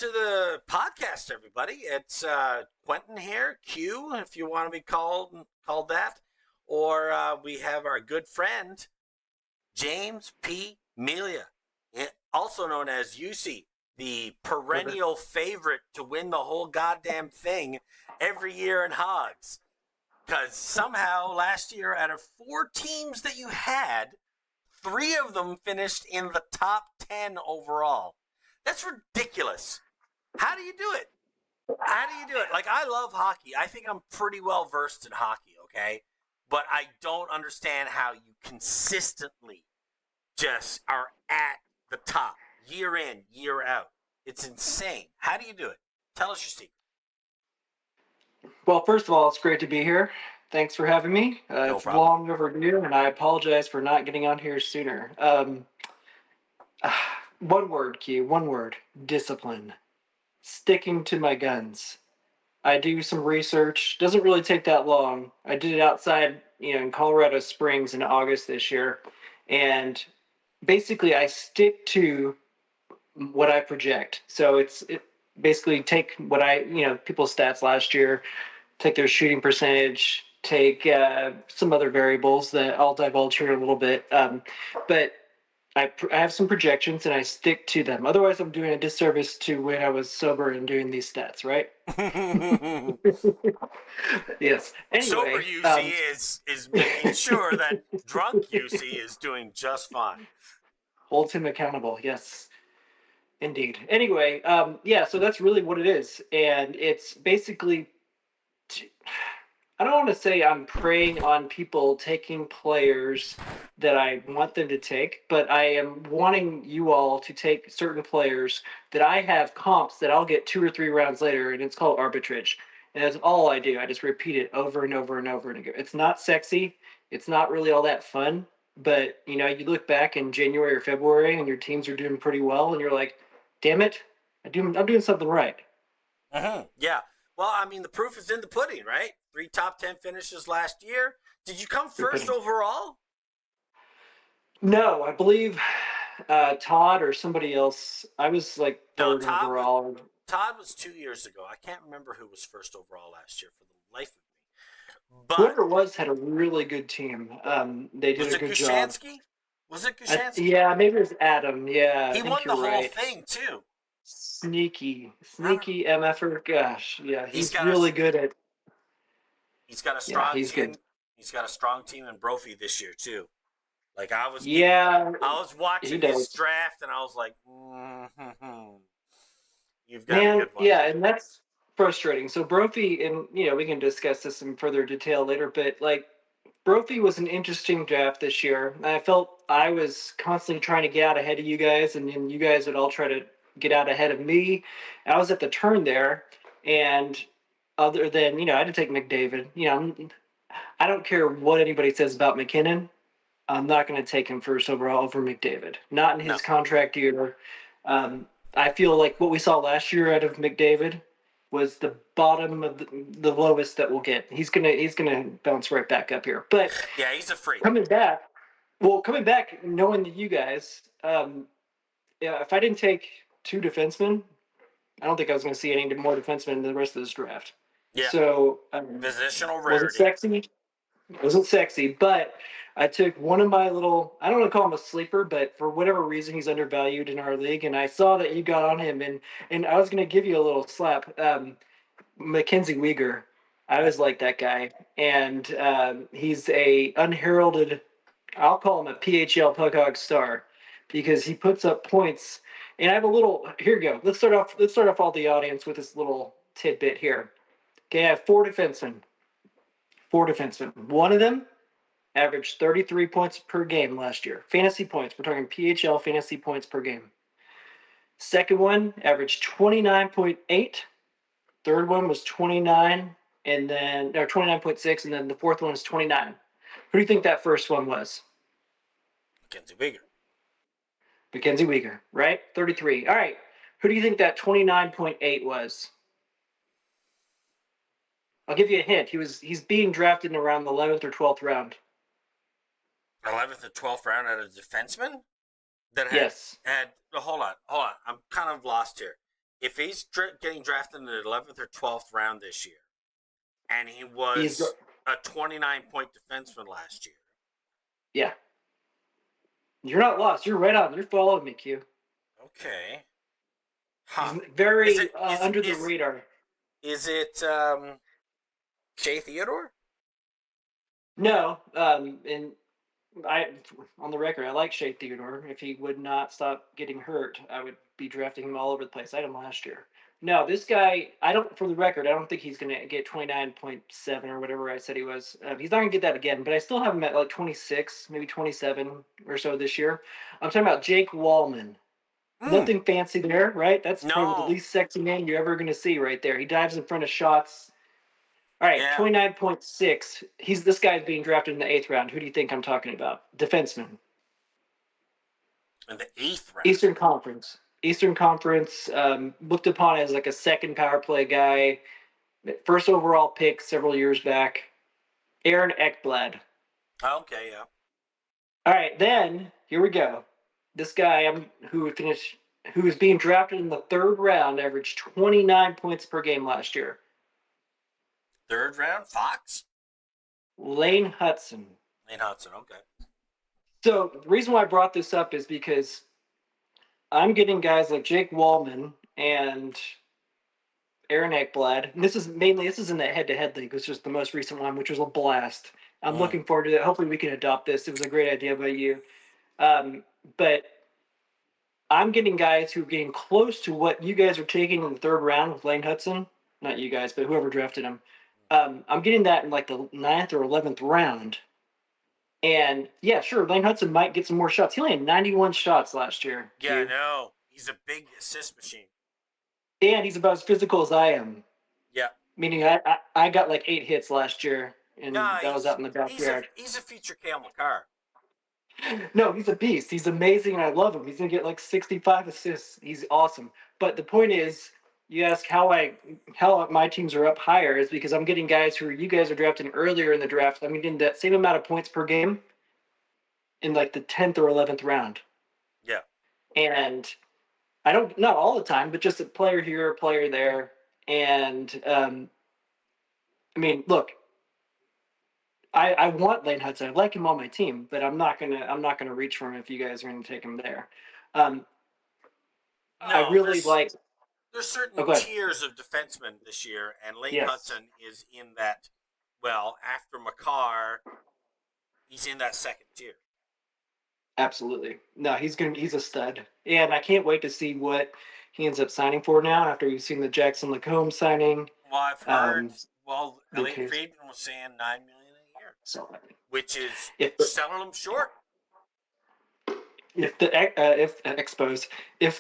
to the podcast, everybody. It's Quentin here, Q, if you want to be called that, or we have our good friend James P. Melia, also known as UC, the perennial favorite to win the whole goddamn thing every year in Hogs. Because somehow last year, out of 4 teams that you had, 3 of them finished in the top 10 overall. That's ridiculous. How do you do it? Like, I love hockey. I think I'm pretty well versed in hockey, okay? But I don't understand how you consistently just are at the top, year in, year out. It's insane. How do you do it? Tell us your secret. Well, first of all, it's great to be here. Thanks for having me. No It's problem. long overdue, and I apologize for not getting on here sooner. One word, Q. One word. Discipline. Sticking to my guns. I do some research. Doesn't really take that long. I did it outside, in Colorado Springs in August this year. And basically, I stick to what I project. So it basically take what people's stats last year, take their shooting percentage, take some other variables that I'll divulge here in a little bit. But I have some projections and I stick to them. Otherwise, I'm doing a disservice to when I was sober and doing these stats, right? Yes. Anyway, sober UC is making sure that drunk UC is doing just fine. Holds him accountable. Yes. Indeed. Anyway, so that's really what it is. And it's basically, I don't want to say I'm preying on people taking players that I want them to take, but I am wanting you all to take certain players that I have comps that I'll get 2 or 3 rounds later, and it's called arbitrage. And that's all I do. I just repeat it over and over and over and again. It's not sexy. It's not really all that fun. But, you look back in January or February and your teams are doing pretty well, and you're like, damn it, I'm doing something right. Yeah. Well, I mean, the proof is in the pudding, right? 3 top 10 finishes last year. Did you come first overall? No, I believe Todd or somebody else. I was like third overall. Todd was 2 years ago. I can't remember who was first overall last year for the life of me. But whoever it was had a really good team. They did a good job. Was it Gushansky? Yeah, maybe it was Adam. Yeah, he won the whole thing too. Sneaky MFer. Gosh, yeah, he's really good at. He's got a strong team. Good. He's got a strong team in Brophy this year too. Like I was watching his draft and I was like, you've got a good one. Yeah, and that's frustrating. So Brophy, and we can discuss this in further detail later, but like Brophy was an interesting draft this year. I felt I was constantly trying to get out ahead of you guys, and then you guys would all try to get out ahead of me. I was at the turn there, and other than, I had to take McDavid. I don't care what anybody says about McKinnon. I'm not going to take him first overall over McDavid. Not in his contract year. I feel like what we saw last year out of McDavid was the bottom of the lowest that we'll get. He's gonna bounce right back up here. But yeah, he's a freak. Coming back, knowing that you guys, if I didn't take 2 defensemen, I don't think I was going to see any more defensemen in the rest of this draft. Yeah. So positional rarity. Wasn't sexy, but I took one of my little, I don't want to call him a sleeper, but for whatever reason, he's undervalued in our league, and I saw that you got on him, and I was going to give you a little slap. Mackenzie Weegar, I was like that guy, and he's a unheralded, I'll call him a PHL Puckhog star, because he puts up points, and I have a little, here we go, let's start off all the audience with this little tidbit here. Okay, I have 4 defensemen. 4 defensemen. One of them averaged 33 points per game last year. Fantasy points. We're talking PHL fantasy points per game. Second one averaged 29.8. Third one was 29, and then 29.6, and then the fourth one was 29. Who do you think that first one was? Mackenzie Weegar, right? 33. All right. Who do you think that 29.8 was? I'll give you a hint. He's being drafted in around the 11th or 12th round. 11th or 12th round at a defenseman? Yes. Hold on. I'm kind of lost here. if he's getting drafted in the 11th or 12th round this year, and he He's was a 29-point defenseman last year. Yeah. You're not lost. You're right on. You're following me, Q. Okay. Huh. He's very under the radar. Is it Shea Theodore? No. And on the record, I like Shea Theodore. If he would not stop getting hurt, I would be drafting him all over the place. I had him last year. No, this guy, for the record, I don't think he's going to get 29.7 or whatever I said he was. He's not going to get that again, but I still have him at like 26, maybe 27 or so this year. I'm talking about Jake Wallman. Nothing fancy there, right? That's probably the least sexy name you're ever going to see right there. He dives in front of shots. All right, 29.6. This guy's being drafted in the 8th round. Who do you think I'm talking about? Defenseman. In the 8th round? Eastern Conference, looked upon as like a second power play guy. First overall pick several years back. Aaron Ekblad. Okay, yeah. All right, then, here we go. This guy who was being drafted in the 3rd round averaged 29 points per game last year. 3rd round? Fox? Lane Hudson. Okay. So the reason why I brought this up is because I'm getting guys like Jake Wallman and Aaron Ekblad. And this is in the head-to-head league, which is the most recent one, which was a blast. I'm looking forward to it. Hopefully we can adopt this. It was a great idea by you. But I'm getting guys who are getting close to what you guys are taking in the 3rd round with Lane Hudson. Not you guys, but whoever drafted him. I'm getting that in like the 9th or 11th round. And yeah, sure, Lane Hudson might get some more shots. He only had 91 shots last year. Yeah, I know. He's a big assist machine. And he's about as physical as I am. Yeah. Meaning I got like 8 hits last year, and that was out in the backyard. He's a future Cale Makar. No, he's a beast. He's amazing, and I love him. He's going to get like 65 assists. He's awesome. But the point is, you ask how my teams are up higher is because I'm getting guys who you guys are drafting earlier in the draft. I'm getting that same amount of points per game in like the 10th or 11th round. Yeah. And not all the time, but just a player here, a player there. And I mean, look, I want Lane Hudson. I like him on my team, but I'm not gonna reach for him if you guys are gonna take him there. I really like. There's certain tiers of defensemen this year, and Lane Hudson is in that. Well, after Makar, he's in that 2nd tier. Absolutely. No, he's a stud, and I can't wait to see what he ends up signing for now. After you've seen the Jackson Lacombe signing. Well, I've heard. Elliot Friedman was saying $9 million a year, which is selling him short. If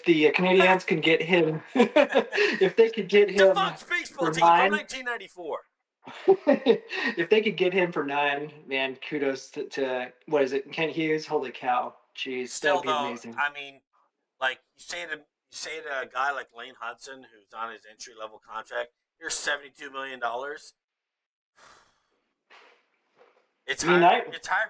the Canadians can get him, if they could get him the Fox baseball team from 1994. If they could get him for 9, man, kudos to what is it, Kent Hughes? Holy cow, jeez, still that'd be amazing. I mean, like you say to a guy like Lane Hudson who's on his entry level contract, here's $72 million. It's hard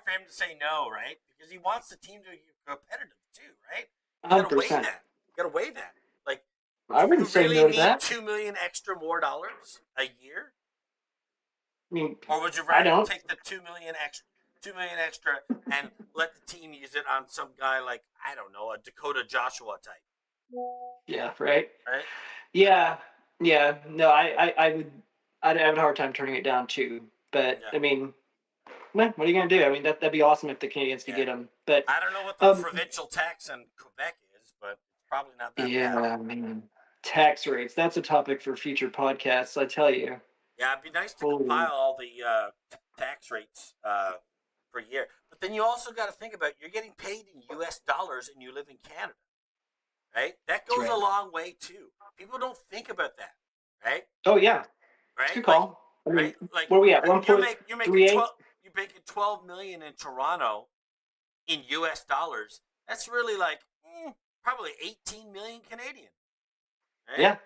for him to say no, right? Because he wants the team to be competitive too, right? You gotta 100%. You gotta weigh that. Like, I wouldn't say no to that. $2 million extra more dollars a year? I mean, or would you rather take the $2 million extra and let the team use it on some guy like, I don't know, a Dakota Joshua type? Yeah, right? Right? Yeah. No, I'd have a hard time turning it down too. But I mean, what are you gonna do? I mean, that'd be awesome if the Canadians could get him. But I don't know what the provincial tax in Quebec is, but it's probably not that bad. Yeah, man. Tax rates. That's a topic for future podcasts, I tell you. Yeah, it'd be nice to compile all the tax rates per year. But then you also got to think about you're getting paid in U.S. dollars and you live in Canada, right? That goes a long way too. People don't think about that, right? Oh yeah, right. Good call. Like, where are we at? You're making $12 million in Toronto in U.S. dollars. That's really like probably 18 million Canadian. Right? Yeah,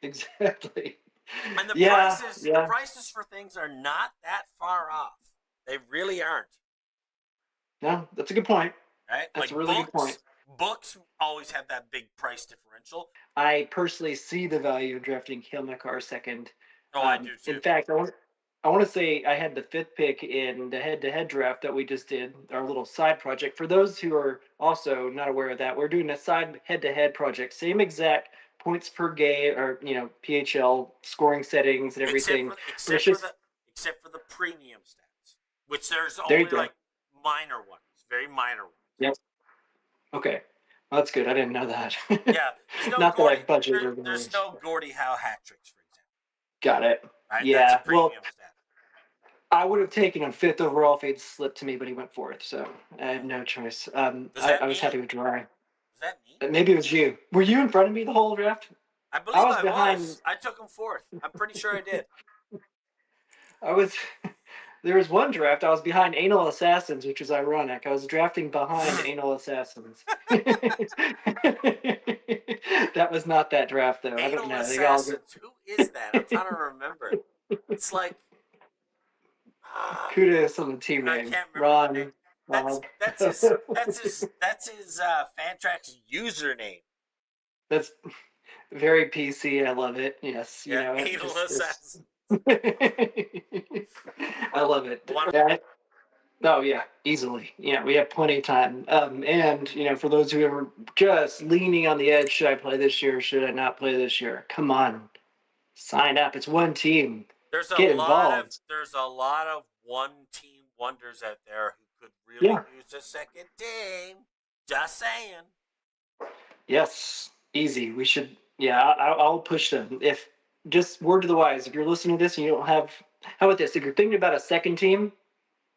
exactly. And the prices for things are not that far off. They really aren't. No, that's a good point. Right? That's like a really good point. Books always have that big price differential. I personally see the value of drafting Cale Makar second. Oh, I do In too. fact, I want to say I had the 5th pick in the head-to-head draft that we just did, our little side project. For those who are also not aware of that, we're doing a side head-to-head project, same exact points per game, or PHL scoring settings and everything. But it's just Except for the premium stats, which there's there you only go. like minor ones, very minor ones. Yep. Okay. Well, that's good. I didn't know that. Yeah, there's no Not that I Gordy. budgeted. There's no Gordie Howe hat tricks, for example. Got it. Right, that's a Yeah. Well, premium stat. I would have taken him 5th overall if he'd slipped to me, but he went 4th, so I had no choice. I was happy with Dry. Was that me? Maybe it was you. Were you in front of me the whole draft? I believe I was behind. I took him 4th. I'm pretty sure I did. I was. There was one draft I was behind Anal Assassins, which is ironic. I was drafting behind Anal Assassins. That was not that draft, though. I don't know. Assassins. Who is that? I'm trying to remember. It's like kudos on the team I name. can't remember. Ron. That's his Fantrax username. That's very PC. I love it. Yes, Anal Assassins. I love it. Oh yeah, easily. Yeah, we have plenty of time. And for those who are just leaning on the edge, should I play this year or should I not play this year? Come on, sign up. It's one team. Get involved. There's a lot of one-team wonders out there who could really use a second team. Just saying. Yes, easy. We should. Yeah, I'll push them. If just word to the wise, if you're listening to this and you don't have, how about this? If you're thinking about a second team,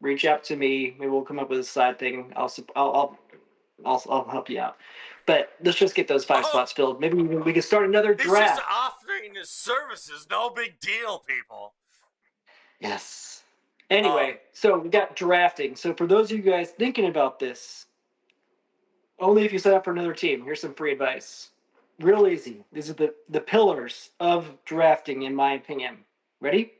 reach out to me. Maybe we'll come up with a side thing. I'll help you out. But let's just get those 5 spots filled. Maybe we can start another draft. He's just offering his services. No big deal, people. Yes. Anyway, so we got drafting. So for those of you guys thinking about this, only if you sign up for another team. Here's some free advice. Real easy. These are the pillars of drafting, in my opinion. Ready?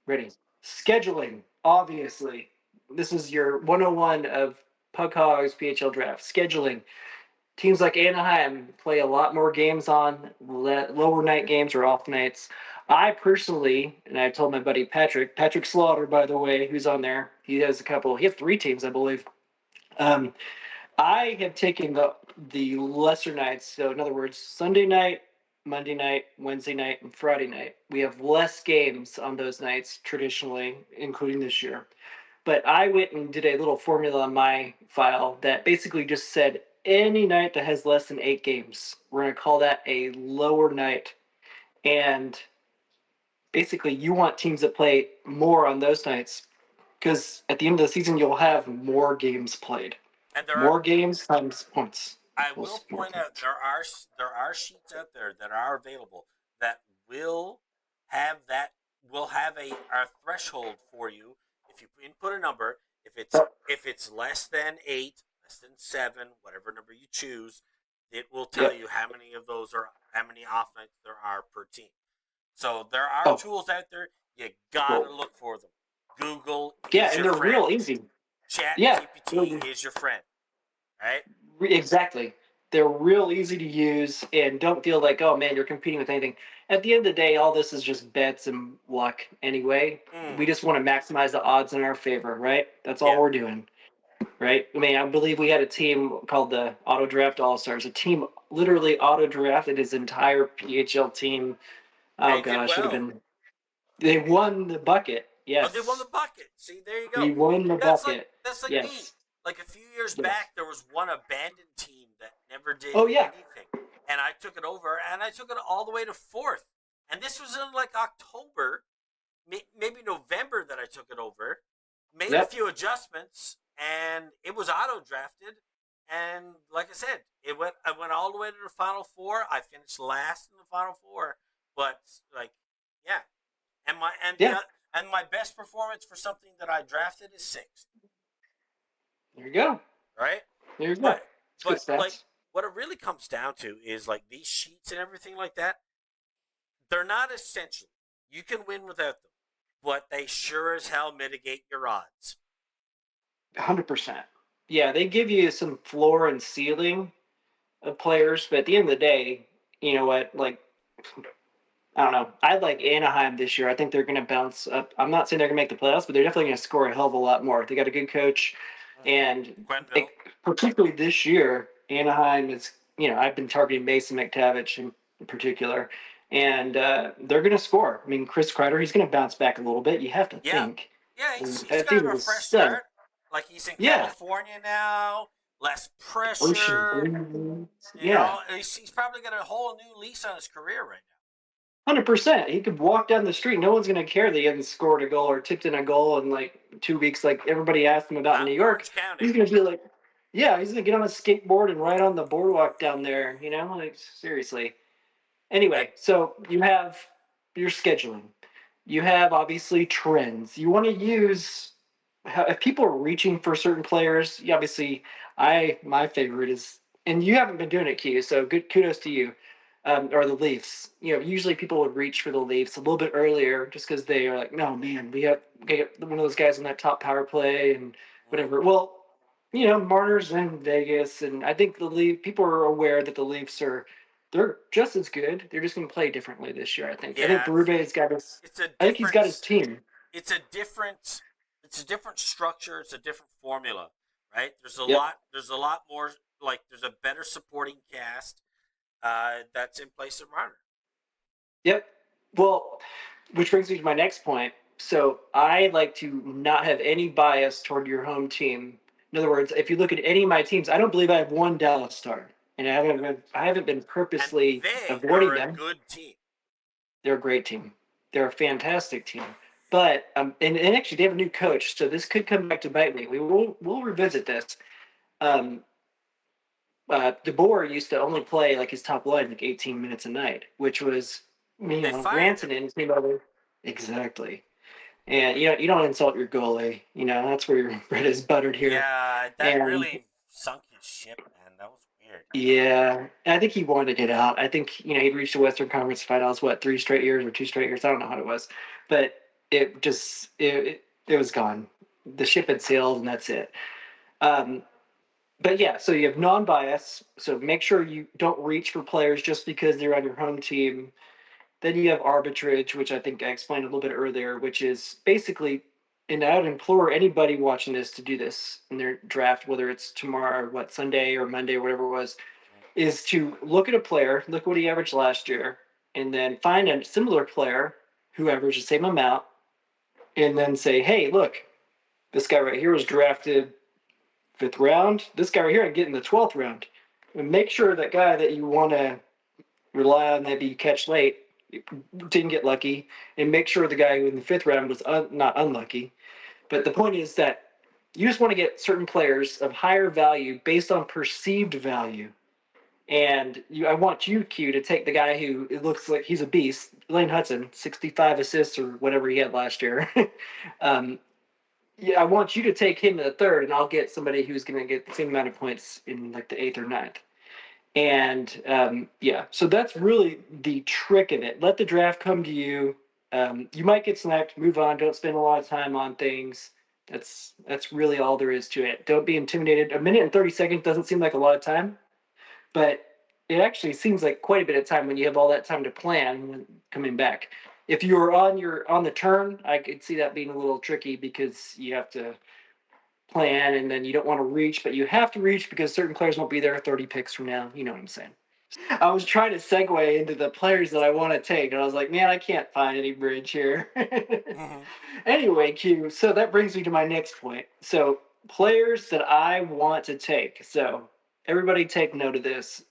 Ready. Scheduling, obviously. This is your 101 of Pug Hogs PHL draft. Scheduling. Teams like Anaheim play a lot more games on lower night games or off nights. I personally, and I told my buddy Patrick Slaughter, by the way, who's on there. He has 3 teams, I believe. I have taken the lesser nights. So in other words, Sunday night, Monday night, Wednesday night, and Friday night. We have less games on those nights traditionally, including this year. But I went and did a little formula on my file that basically just said any night that has less than 8 games, we're going to call that a lower night. And basically you want teams that play more on those nights because at the end of the season, you'll have more games played. And more games times points. I will point out there are sheets out there that are available that will have a threshold for you. If you input a number, if it's less than 8, less than 7, whatever number you choose, it will tell you how many of those are how many off nights there are per team. So there are tools out there. You gotta look for them. Google is and they're real easy. ChatGPT is your friend, right? Exactly. They're real easy to use, and don't feel like, oh man, you're competing with anything. At the end of the day, all this is just bets and luck anyway. We just want to maximize the odds in our favor, right? That's all we're doing, right? I mean, I believe we had a team called the Auto Draft All-Stars. A team literally auto-drafted his entire PHL team. Oh, God, should have been. They won the bucket. Yes. Oh, they won the bucket. See, there you go. We won the bucket. That's like me. Like a few years back, there was one abandoned team that never did anything. And I took it over, and I took it all the way to 4th. And this was in like October, maybe November that I took it over. Made a few adjustments, and it was auto-drafted. And like I said, I went all the way to the Final 4. I finished last in the Final 4. But, And my best performance for something that I drafted is 6th. There you go. Right? There you go. But like, what it really comes down to is like these sheets and everything like that. They're not essential. You can win without them, but they sure as hell mitigate your odds. 100%. yeah, they give you some floor and ceiling of players, but at the end of the day, you know what? Like, I don't know. I like Anaheim this year. I think they're going to bounce up. I'm not saying they're going to make the playoffs, but they're definitely going to score a hell of a lot more. They got a good coach, and Quenville. particularly this year, Anaheim is. You know, I've been targeting Mason McTavish in particular, and they're going to score. I mean, Chris Kreider, he's going to bounce back a little bit. You have to Yeah. think. Yeah, And he's at going the to end have of a the fresh sun, start. Like he's in yeah, California now, less ocean pressure. breeze, You yeah. know, he's probably got a whole new lease on his career right 100%. He could walk down the street. No one's going to care that he hasn't scored a goal or tipped in a goal in like 2 weeks, like everybody asked him about now. in Not New in York. Orange County. He's going to be like, yeah, he's going to get on a skateboard and ride on the boardwalk down there, you know? Like, seriously. That, Anyway, so you have your scheduling. You have obviously trends. You want to use if people are reaching for certain players. Obviously, my favorite is, and you haven't been doing it, Q. So good kudos to you. Or the Leafs. You know, usually people would reach for the Leafs a little bit earlier just because they are like, no man, we get one of those guys on that top power play and whatever. Well, you know, Marner's in Vegas, and I think the people are aware that the Leafs are they're just as good. They're just going to play differently this year. I think. I think yeah, Berube's got his. it's a I think he's got his different. team. It's a different. It's a different structure. It's a different formula, right? There's a Yep. lot. There's a lot more. Like there's a better supporting cast that's in place of Marner. Yep. Well, which brings me to my next point. So I like to not have any bias toward your home team. In other words, if you look at any of my teams, I don't believe I have one Dallas star, and I haven't been And purposely they avoiding are a them. good team. They're a great team. They're a fantastic team. But and actually they have a new coach, so this could come back to bite me. We'll revisit this. Um, DeBoer used to only play like his top line like 18 minutes a night, which was They fired him. Rantanen came over exactly. And you don't insult your goalie. You know that's where your bread is buttered here. Yeah, that And really sunk his ship, man. That was weird. yeah, I think he wanted to get out. I think he'd reached the Western Conference Finals 3 straight years or 2 straight years. I don't know how it was, but it was gone. The ship had sailed, and that's it. Um, but yeah, so you have non-bias. So make sure you don't reach for players just because they're on your home team. Then you have arbitrage, which I think I explained a little bit earlier, which is basically, and I would implore anybody watching this to do this in their draft, whether it's tomorrow, Sunday or Monday or whatever it was, is to look at a player, look what he averaged last year, and then find a similar player who averaged the same amount, and then say, hey, look, this guy right here was drafted fifth round. This guy right here, I'm getting the 12th round. And make sure that guy that you want to rely on that you catch late didn't get lucky, and make sure the guy in the fifth round was not unlucky. But the point is that you just want to get certain players of higher value based on perceived value. And I want you, Q, to take the guy who it looks like he's a beast, Lane Hudson, 65 assists or whatever he had last year. Yeah, I want you to take him in the third, and I'll get somebody who's going to get the same amount of points in like the eighth or ninth. And yeah, so that's really the trick of it. Let the draft come to you. You might get snapped. Move on. Don't spend a lot of time on things. That's really all there is to it. Don't be intimidated. A minute and 30 seconds doesn't seem like a lot of time, but it actually seems like quite a bit of time when you have all that time to plan when coming back. If you're on the turn, I could see that being a little tricky because you have to plan and then you don't want to reach, but you have to reach because certain players won't be there 30 picks from now. You know what I'm saying? I was trying to segue into the players that I want to take, and I was like, man, I can't find any bridge here. Mm-hmm. Anyway, Q, so that brings me to my next point. So, players that I want to take. So, everybody take note of this.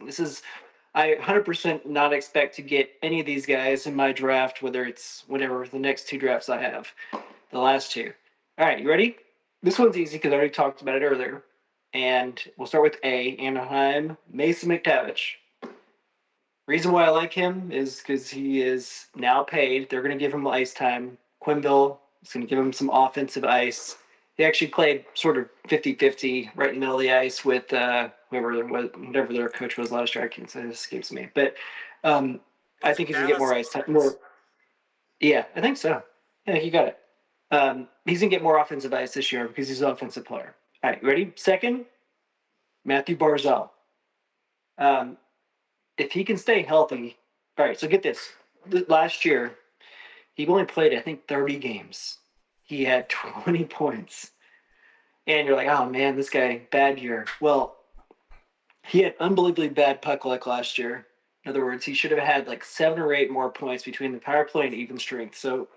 I 100% not expect to get any of these guys in my draft, whether it's whatever, the next two drafts I have, the last two. All right, you ready? This one's easy because I already talked about it earlier. And we'll start with A, Anaheim, Mason McTavish. Reason why I like him is because he is now paid. They're going to give him ice time. Quenneville is going to give him some offensive ice. He actually played sort of 50-50 right in the middle of the ice with whatever their coach was last year. I can't say, it escapes me. But I Was think it he's going to get more Dallas ice time. Stars? Yeah, I think so. Yeah, you got it. He's going to get more offensive ice this year because he's an offensive player. All right, ready? Second, Matthew Barzal. If he can stay healthy, all right. So get this. Last year, he only played, I think, 30 games. He had 20 points, and you're like, oh man, this guy bad year. Well, he had unbelievably bad puck luck last year. In other words, he should have had like 7 or 8 more points between the power play and even strength. So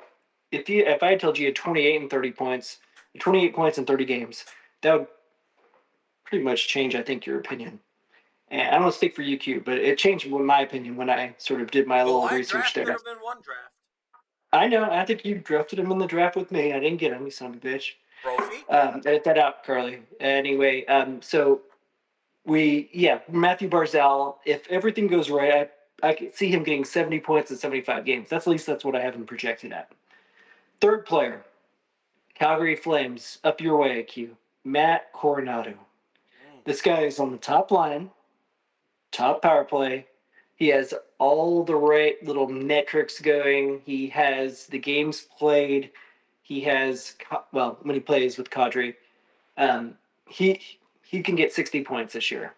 if I had told you had 28 and 30 points, 28 points in 30 games, that would pretty much change, I think, your opinion. And I don't want to speak for UQ, but it changed my opinion when I sort of did my little research there. I drafted him in one draft. I know. I think you drafted him in the draft with me. I didn't get him, you son of a bitch. Trophy? Edit that out, Carly. Anyway, so Matthew Barzal, if everything goes right, I could see him getting 70 points in 75 games. At least that's what I have him projected at. Third player, Calgary Flames, up your way, Q. Matt Coronado. This guy is on the top line, top power play. He has all the right little metrics going. He has the games played. He has, well, when he plays with Kadri, he can get 60 points this year.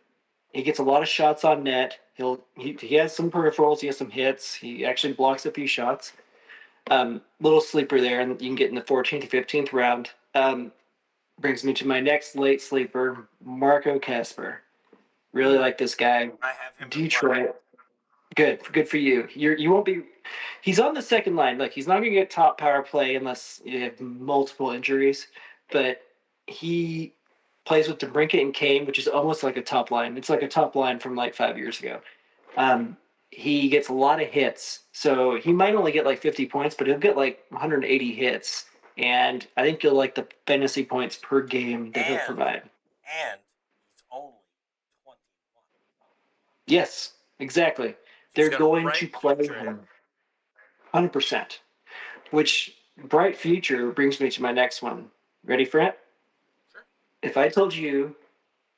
He gets a lot of shots on net. He has some peripherals. He has some hits. He actually blocks a few shots. Little sleeper there, and you can get in the 14th, 15th round. Brings me to my next late sleeper, Marco Kasper. Really like this guy. I have him. Detroit. Good for you. You won't be. He's on the second line. Like, he's not going to get top power play unless you have multiple injuries. But he plays with DeBrincat and Kane, which is almost like a top line. It's like a top line from like 5 years ago. He gets a lot of hits, so he might only get like 50 points, but he'll get like 180 hits. And I think you'll like the fantasy points per game that he'll provide. And he's only 21. Yes, exactly. They're going to play him 100%. Which bright future brings me to my next one. Ready for it? Sure. If I told you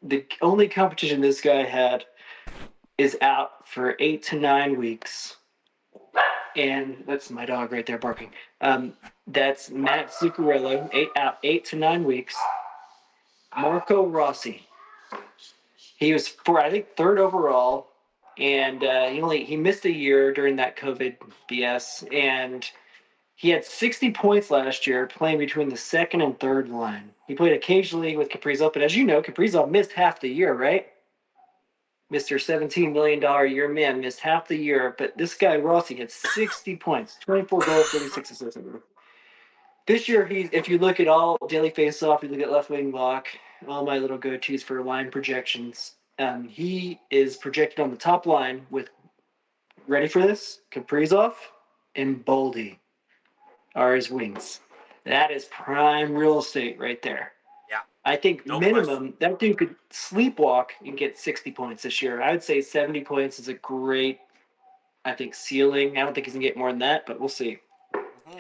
the only competition this guy had is out for 8 to 9 weeks, and that's my dog right there barking. That's Matt Zuccarello, 8 to 9 weeks. Marco Rossi. He was I think 3rd overall, and he missed a year during that COVID BS, and he had 60 points last year playing between the 2nd and 3rd line. He played occasionally with Kaprizov, but as you know, Kaprizov missed half the year, right? Mr. $17 million a year man missed half the year, but this guy Rossi had 60 points, 24 goals, 36 assists. This year, if you look at all daily face-off, you look at left wing block, all my little go-tos for line projections, he is projected on the top line with, ready for this, Kaprizov and Boldy are his wings. That is prime real estate right there. Yeah. I think minimum, that dude could sleepwalk and get 60 points this year. I would say 70 points is a great, I think, ceiling. I don't think he's going to get more than that, but we'll see. Mm-hmm.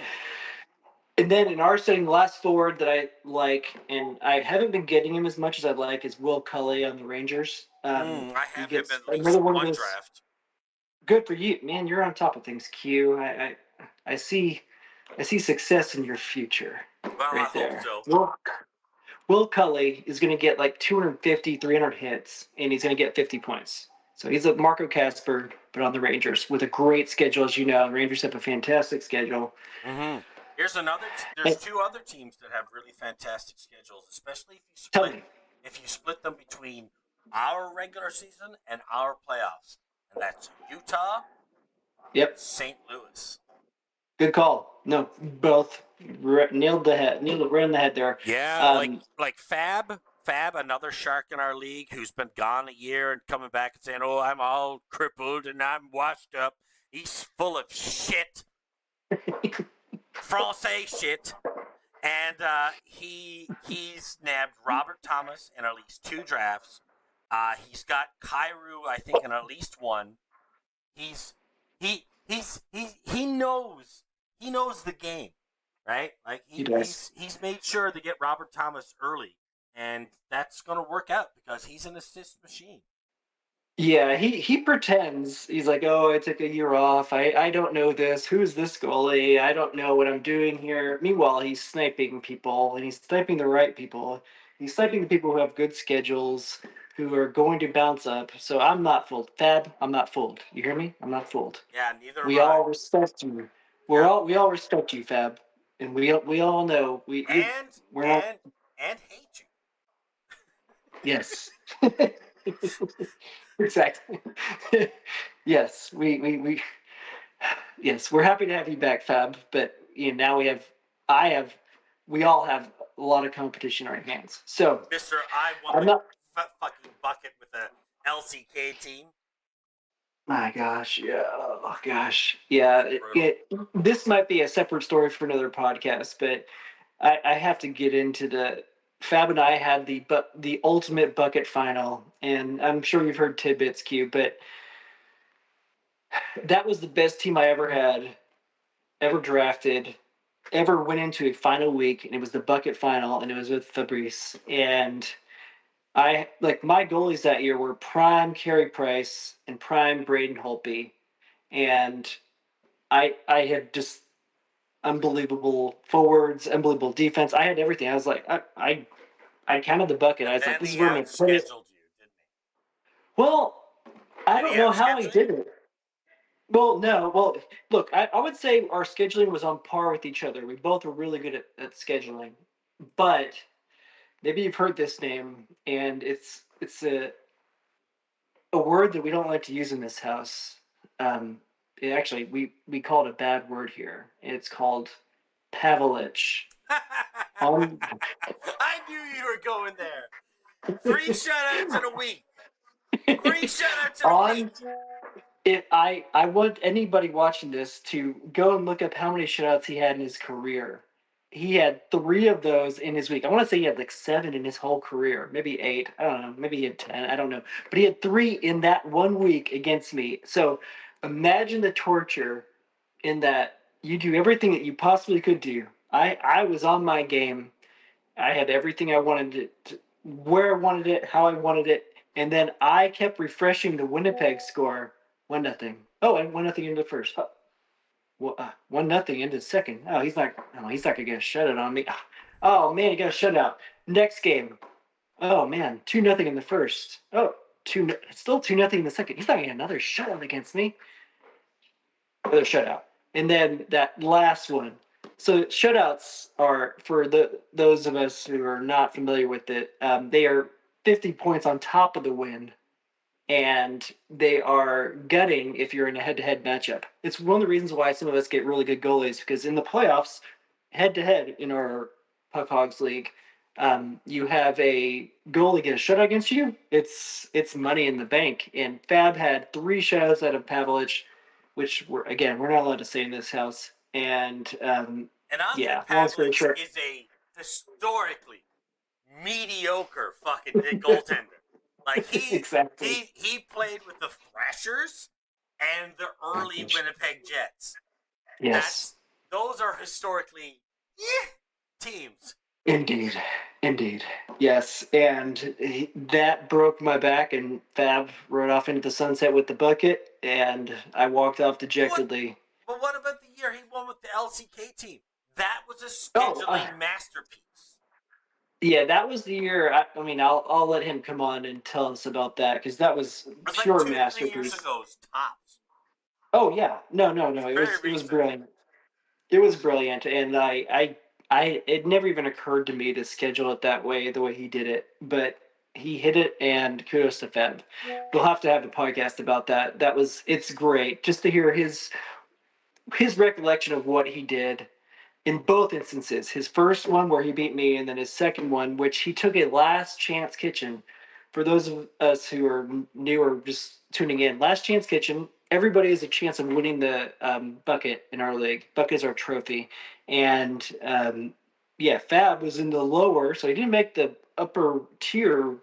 And then in our setting, the last forward that I like, and I haven't been getting him as much as I'd like, is Will Cully on the Rangers. I have him in at least one draft. Good for you. Man, you're on top of things, Q. I see success in your future. Well, right I there. hope so. Will Cully is going to get like 250, 300 hits, and he's going to get 50 points. So he's a Marco Kasper, but on the Rangers with a great schedule, as you know. The Rangers have a fantastic schedule. Mm-hmm. There's 2 other teams that have really fantastic schedules, especially if you split them between our regular season and our playoffs, and that's Utah. Yep. St. Louis. Good call. No, both nailed it right on the head there. Yeah, like Fab, another shark in our league who's been gone a year and coming back and saying, "Oh, I'm all crippled and I'm washed up." He's full of shit, Francais shit, and he's nabbed Robert Thomas in at least 2 drafts. He's got Kyrou, I think, in at least 1. He knows the game, right? Like he's made sure to get Robert Thomas early, and that's going to work out because he's an assist machine. Yeah, he pretends. He's like, oh, I took a year off. I don't know this. Who's this goalie? I don't know what I'm doing here. Meanwhile, he's sniping people, and he's sniping the right people. He's sniping the people who have good schedules, who are going to bounce up. So I'm not fooled. Fab, I'm not fooled. You hear me? I'm not fooled. Yeah, neither am We I. all respect you. Yeah. We all respect you, Fab, and we all know And we're not. and hate you. Yes. Exactly. Yes, we yes, we're happy to have you back, Fab. But now I have, we all have a lot of competition on our hands. So Mister, I won I'm the not. fucking bucket with the LCK team. My gosh, yeah, oh gosh, yeah. Brutal. This might be a separate story for another podcast, but I have to get into the. Fab and I had the ultimate bucket final, and I'm sure you've heard tidbits, Q, but that was the best team I ever had, ever drafted, ever went into a final week, and it was the bucket final, and it was with Fabrice. And I like my goalies that year were prime Carey Price and prime Braden Holtby, and I had just unbelievable forwards, unbelievable defense. I had everything. I was like, I counted the bucket. I And was like, then this is he where I'm going to put it. outscheduled you, didn't Well, he? I Did he don't know how I outschedule you? did it. Well, no. Well, look, I would say our scheduling was on par with each other. We both were really good at scheduling. But maybe you've heard this name, and it's a word that we don't like to use in this house. Actually, we call it a bad word here. It's called Pavlich. On I knew you were going there. 3 shutouts in a week. 3 shutouts in a week. on it, I want anybody watching this to go and look up how many shutouts he had in his career. He had 3 of those in his week. I want to say he had like 7 in his whole career, maybe 8. I don't know. Maybe he had 10. I don't know. But he had 3 in that 1 week against me. So imagine the torture in that you do everything that you possibly could do. I was on my game. I had everything I wanted to, where I wanted it, how I wanted it, and then I kept refreshing the Winnipeg score. 1-0. Oh, and 1-0 into the first. 1-0 into the second. Oh, he's not. Oh, he's not gonna get a shutout on me. Oh man, he got a shutout. Next game. Oh man, 2-0 in the first. Oh, still 2-0 in the second. He's not gonna get another shutout against me. Another shutout, and then that last one. So shutouts are for those of us who are not familiar with it. They are 50 points on top of the win, and they are gutting if you're in a head-to-head matchup. It's one of the reasons why some of us get really good goalies, because in the playoffs, head-to-head in our Puck Hogs League, you have a goalie get a shutout against you. It's money in the bank. And Fab had 3 shutouts out of Pavlich, which we're not allowed to say in this house. And And Andre yeah, long story Pavlich short, is a historically mediocre fucking goaltender. Like exactly. he played with the Thrashers and the early Winnipeg Jets. Yes. Those are historically teams. Indeed, yes, and that broke my back, and Fab rode off into the sunset with the bucket, and I walked off dejectedly. But what about the year he won with the LCK team? That was a Oh, scheduling masterpiece. Yeah, that was the year. I mean, I'll let him come on and tell us about that, because that was It was pure like 2-3 years masterpiece. ago, tops. Oh yeah, no, it was brilliant. It was brilliant, and it never even occurred to me to schedule it that way, the way he did it. But he hit it, and kudos to Feb. We'll have to have a podcast about that. It's great just to hear his recollection of what he did in both instances. His first one where he beat me, and then his second one, which he took a last chance kitchen. For those of us who are new or just tuning in, last chance kitchen, everybody has a chance of winning the bucket in our league. Bucket is our trophy. And yeah, Fab was in the lower, so he didn't make the upper tier,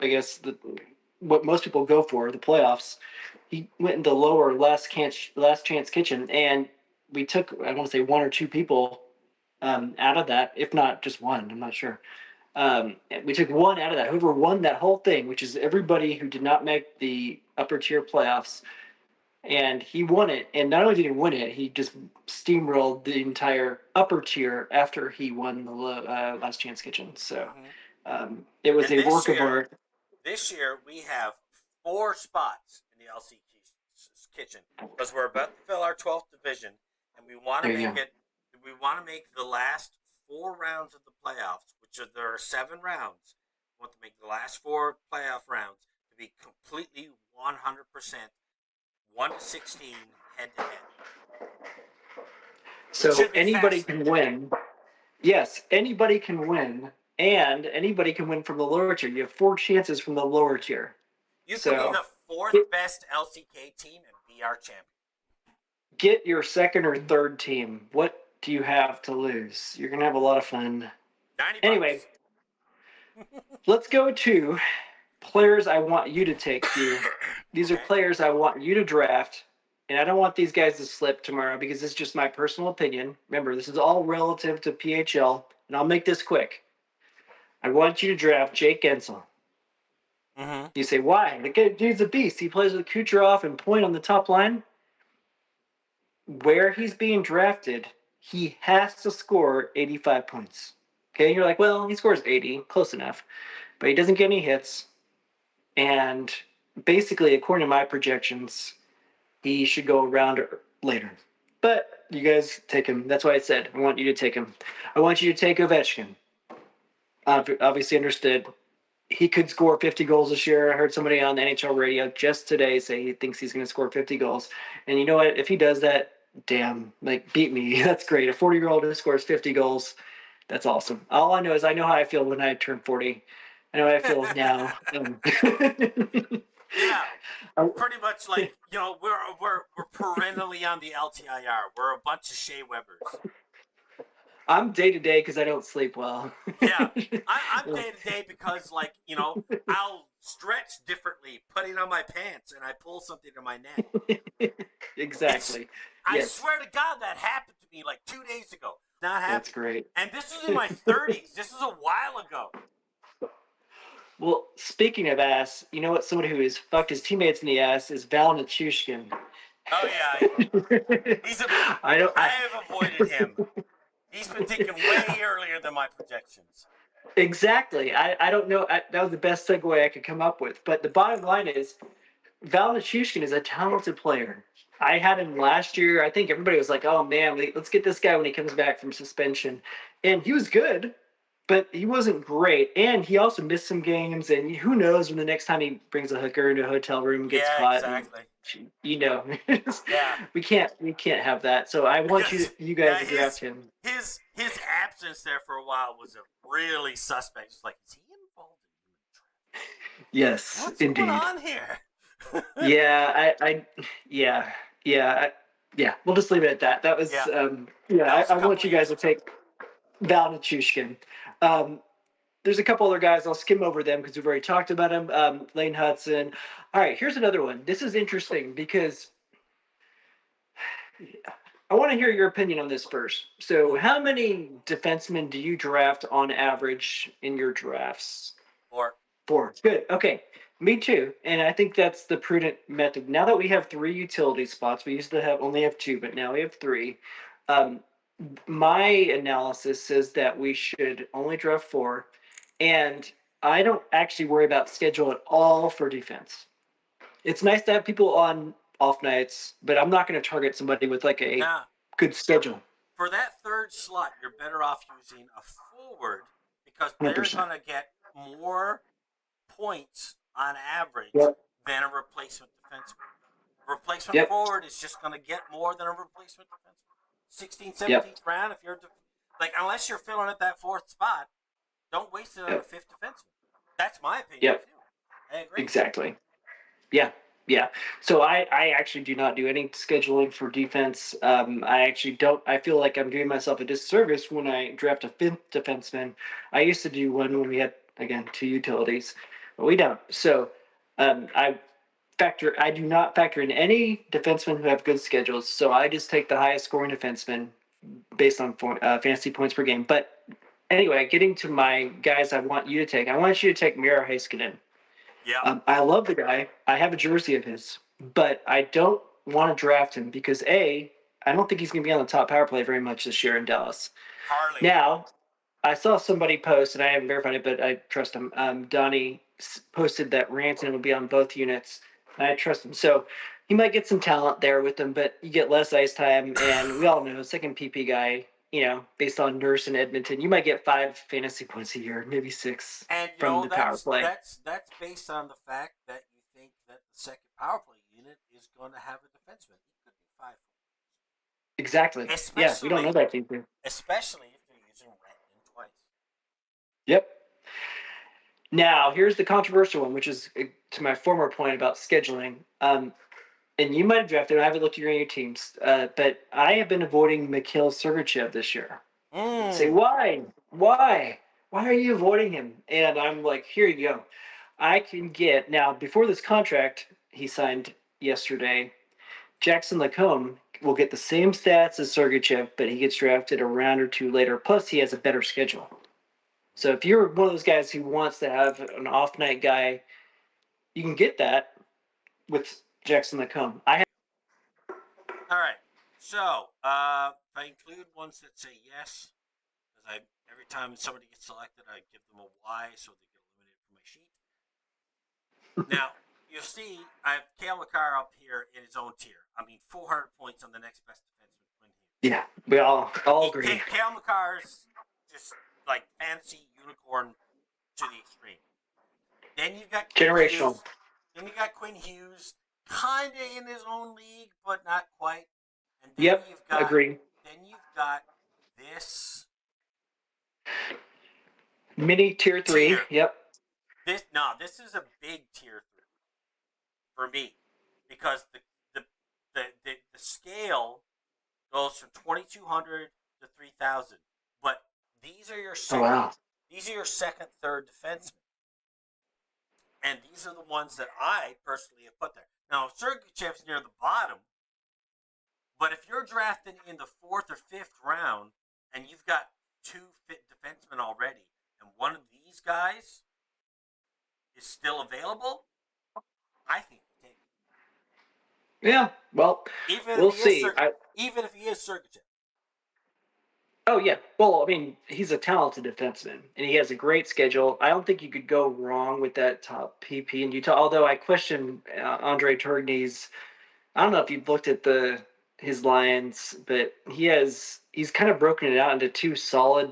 I guess, what most people go for, the playoffs. He went in the lower last chance kitchen, and we took, I want to say, 1 or 2 people out of that, if not just one. I'm not sure. We took 1 out of that. Whoever won that whole thing, which is everybody who did not make the upper tier playoffs, and he won it. And not only did he win it, he just steamrolled the entire upper tier after he won the last chance kitchen. So It was And a work of art. this year we have 4 spots in the LC kitchen because we're about to fill our 12th division, and we want to make it. We want to make the last 4 rounds of the playoffs, there are 7 rounds. We want to make the last 4 playoff rounds to be completely 100% 1-16 head to head. So anybody can win. Yes, anybody can win, and anybody can win from the lower tier. You have 4 chances from the lower tier. You can be the 4th best LCK team and be our champion. Get your 2nd or 3rd team. What do you have to lose? You're going to have a lot of fun. Anyway, let's go to players I want you to take, Hugh. These are players I want you to draft, and I don't want these guys to slip tomorrow because it's just my personal opinion. Remember, this is all relative to PHL, and I'll make this quick. I want you to draft Jake Gensel. Mm-hmm. You say, why? The dude's a beast. He plays with Kucherov and Point on the top line. Where he's being drafted, he has to score 85 points. Okay, you're like, well, he scores 80, close enough. But he doesn't get any hits. And basically, according to my projections, he should go around later. But you guys take him. That's why I said I want you to take him. I want you to take Ovechkin. Obviously understood. He could score 50 goals this year. I heard somebody on the NHL radio just today say he thinks he's going to score 50 goals. And you know what? If he does that, damn, beat me. That's great. A 40-year-old who scores 50 goals, that's awesome. All I know is I know how I feel when I turn 40. I know how I feel now. Yeah, pretty much we're perennially on the LTIR. We're a bunch of Shea Webbers. I'm day to day because I don't sleep well. Yeah, I'm day to day because I'll stretch differently, putting on my pants, and I pull something to my neck. Exactly. I swear to God that happened to me 2 days ago. Not happening. That's great. And this was in my 30s. This was a while ago. Well, speaking of ass, you know what? Somebody who has fucked his teammates in the ass is Val Nichushkin. Oh yeah, I have avoided him. He's been taken way earlier than my projections. Exactly. I don't know. That was the best segue I could come up with. But the bottom line is, Val Nichushkin is a talented player. I had him last year. I think everybody was like, oh, man, let's get this guy when he comes back from suspension. And he was good, but he wasn't great. And he also missed some games. And who knows when the next time he brings a hooker into a hotel room and gets caught. Exactly. And, we can't have that. So I want you guys to draft him. His absence there for a while was a really suspect. It's like, is he involved in the draft? Yes, what's indeed. going on here? We'll just leave it at that. That was I want you guys to take Val Nichushkin. There's a couple other guys. I'll skim over them because we've already talked about them. Lane Hudson. All right, here's another one. This is interesting because I want to hear your opinion on this first. So how many defensemen do you draft on average in your drafts? 4. Good. Okay. Me too. And I think that's the prudent method. Now that we have 3 utility spots, we used to only have 2, but now we have 3. My analysis says that we should only draft 4. And I don't actually worry about schedule at all for defense. It's nice to have people on off nights, but I'm not going to target somebody with a good schedule. For that 3rd slot, you're better off using a forward because they're going to get more points on average than a replacement defenseman. Replacement forward is just going to get more than a replacement defenseman. 16th, 17th round, if you're unless you're filling at that 4th spot, don't waste it on a 5th defenseman. That's my opinion too. I agree. Exactly. Yeah. So I actually do not do any scheduling for defense. I actually don't. I feel like I'm doing myself a disservice when I draft a 5th defenseman. I used to do one when we had, again, 2 utilities, but we don't. So I do not factor in any defensemen who have good schedules. So I just take the highest scoring defenseman based on fantasy points per game. But anyway, getting to my guys I want you to take. I want you to take Miro Heiskanen. Yeah. I love the guy. I have a jersey of his, but I don't want to draft him because I don't think he's going to be on the top power play very much this year in Dallas. Hardly. Now, I saw somebody post, and I haven't verified it, but I trust him. Donnie posted that Ranson will be on both units, and I trust him. So he might get some talent there with him, but you get less ice time, and we all know second PP guy. Based on Nurse and Edmonton, you might get 5 fantasy points a year, maybe 6 And from the power play. that's based on the fact that you think that the second power play unit is going to have a defenseman. He could be 5. Exactly. Yeah, we don't know Especially that team too. especially if they're using Renton twice. Yep. Now, here's the controversial one, which is to my former point about scheduling. And you might have drafted. I haven't looked at your teams, but I have been avoiding Mikhail Sergachev this year. Say why? Why? Why are you avoiding him? And I'm like, here you go. I can get now before this contract he signed yesterday. Jackson Lacombe will get the same stats as Sergachev, but he gets drafted a round or two later. Plus, he has a better schedule. So if you're one of those guys who wants to have an off night guy, you can get that with Jackson Lacombe. All right. So, if I include ones that say yes, because every time somebody gets selected, I give them a Y so they get eliminated from my sheet. Now, you see, I have Kale McCarr up here in his own tier. I mean, 400 points on the next best defenseman. Yeah, we all agree. Kale McCarr's just like fantasy unicorn to the extreme. Then you've got generational. Then you got Quinn Hughes, kind of in his own league, but not quite. And then Yep, you've got agree. Then you've got this mini tier 3. Tier. Yep. This is a big tier 3 for me because the scale goes from 2,200 to 3,000, but these are your second. These are your second, third defensemen. And these are the ones that I personally have put there. Now, Sergachev's near the bottom, but if you're drafted in the 4th or 5th round and you've got 2 fit defensemen already, and one of these guys is still available, I think you take it. Yeah, well, we'll see. Even if he is Sergachev. Oh, yeah. Well, I mean, he's a talented defenseman, and he has a great schedule. I don't think you could go wrong with that top PP in Utah, although I question Andre Tourigny's. I don't know if you've looked at his lines, but he's kind of broken it out into 2 solid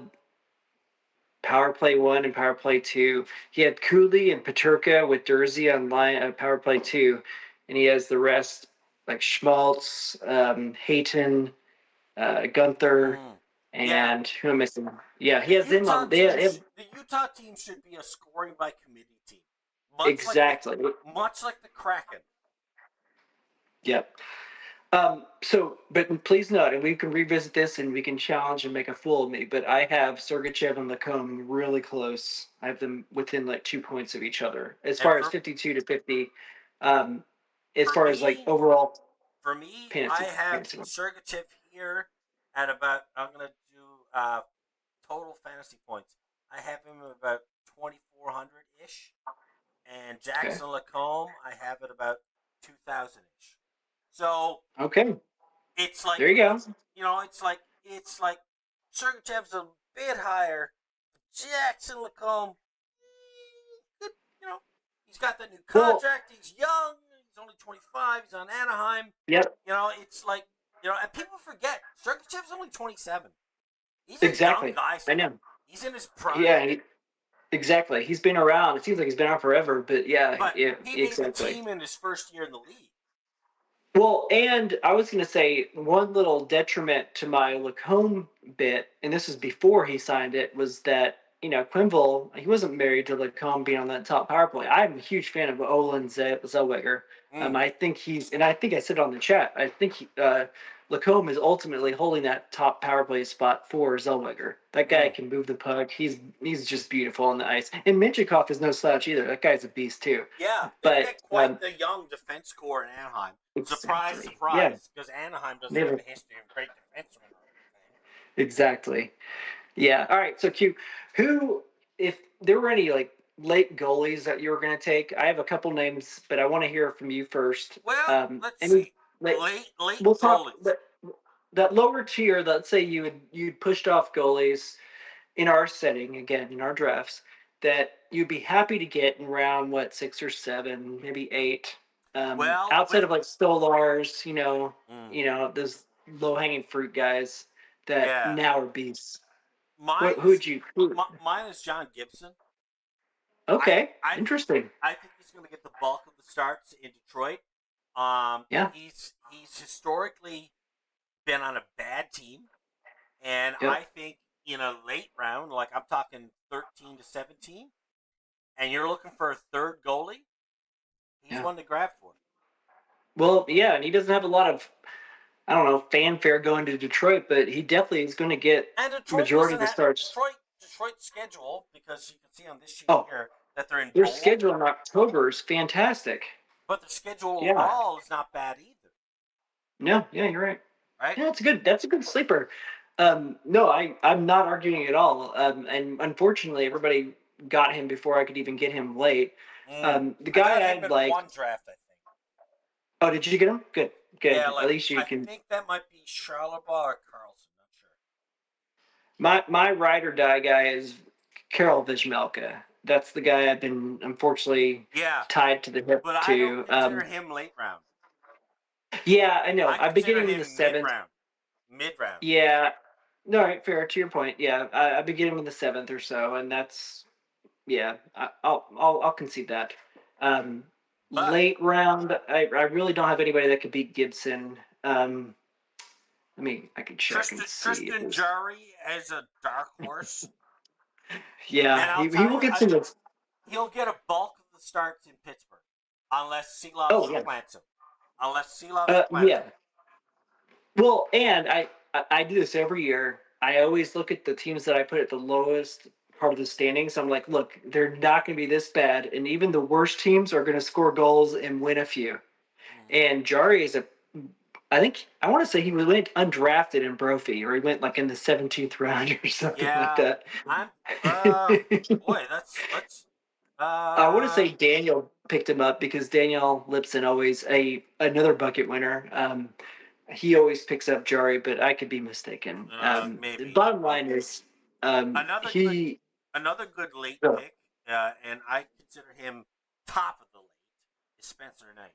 power play 1 and power play 2. He had Cooley and Peterka with Dursey on power play 2, and he has the rest like Schmaltz, Hayton, Gunther. And who am I missing? Yeah, he has them on. The Utah team should be a scoring by committee team. Exactly. Much like the Kraken. Yep. But please note, and we can revisit this and we can challenge and make a fool of me, but I have Sergachev and Lacombe really close. I have them within like 2 points of each other. As far as 52 to 50, as far as like overall. For me, I have Sergachev here at about, I'm going to do total fantasy points. I have him at about 2,400-ish. And Jackson Lacombe, I have it about 2,000-ish. So it's like, there you go. It's like Sergachev's a bit higher. Jackson Lacombe, he's got the new contract. He's young. He's only 25. He's on Anaheim. Yep. It's like, and people forget Sergachev's only 27. He's exactly. a young guy. I know. He's in his prime. Yeah. Exactly. He's been around. It seems like he's been around forever, but yeah. But he made the team in his first year in the league. Well, and I was going to say one little detriment to my Lacombe bit, and this is before he signed it, was that, Quenneville, he wasn't married to Lacombe being on that top power play. I'm a huge fan of Olin Zellweger. I think I think I said on the chat, I think Lacombe is ultimately holding that top power play spot for Zellweger. That guy can move the puck. He's just beautiful on the ice. And Minchikov is no slouch either. That guy's a beast too. Yeah, they get quite the young defense core in Anaheim. Surprise, surprise, because Anaheim doesn't have a history of great defensemen. Exactly. Yeah. All right. So Q, if there were any like late goalies that you were going to take, I have a couple names, but I want to hear from you first. Well, let's see. Late we'll goalies. Talk that lower tier. Let's say you'd pushed off goalies, in our setting, again, in our drafts, that you'd be happy to get in round, 6 or 7, maybe 8, Well, outside of like Stolars, mm, those low hanging fruit guys that yeah, now are beasts. mine is Who'd you? Who? mine is John Gibson. I Okay, I think interesting. I think he's going to get the bulk of the starts in Detroit. Yeah, He's historically been on a bad team, and yep, I think in a late round, like I'm talking 13 to 17, and you're looking for a third goalie, he's yeah. one to grab for. Well, yeah, and he doesn't have a lot of, I don't know, fanfare going to Detroit, but he definitely is going to get And Detroit majority of doesn't the have starts. Detroit's schedule, because you can see on this sheet Oh, here that they're in their bold, schedule in October is fantastic. but their schedule Yeah. overall is not bad either, No, yeah, you're right. right? Yeah, that's good. That's a good sleeper. No, I'm not arguing at all. And unfortunately, everybody got him before I could even get him late. The I guy got him I'd in like. one draft, I think. Oh, did you get him? Good, Yeah, good. At like least you I can. think that might be Charlotte or Carlson. Not sure. My ride or die guy is Karol Vizmelka. That's the guy I've been unfortunately Yeah, tied to the hip but I don't to. consider him late round. Yeah, I know. I I've been consider getting him in the him mid seventh. round. Mid round. Yeah. No, right, fair. To your point, yeah, I've been getting him in the seventh or so, and that's yeah. I'll concede that. Um, But Late round, I really don't have anybody that could beat Gibson. I can check and see if Tristan there's. Jarry as a dark horse, and Yeah, I'll he tell will you, get some. he'll get a bulk of the starts in Pittsburgh, unless Seelov Oh yeah, supplants him. Unless Seelov supplants yeah. him. Well, and I do this every year. I always look at the teams that I put at the lowest part of the standings. I'm like, look, they're not going to be this bad, and even the worst teams are going to score goals and win a few. Mm. And Jari is I think I want to say he went undrafted in Brophy, or he went like in the 17th round or something like Yeah, that. I'm. Boy, that's. I want to Uh, say Daniel picked him up because Daniel Lipson always another bucket winner. He always picks up Jari, but I could be mistaken. The maybe, bottom line maybe is another good, he. another good late Oh, pick, and I consider him top of the late. Is Spencer Knight.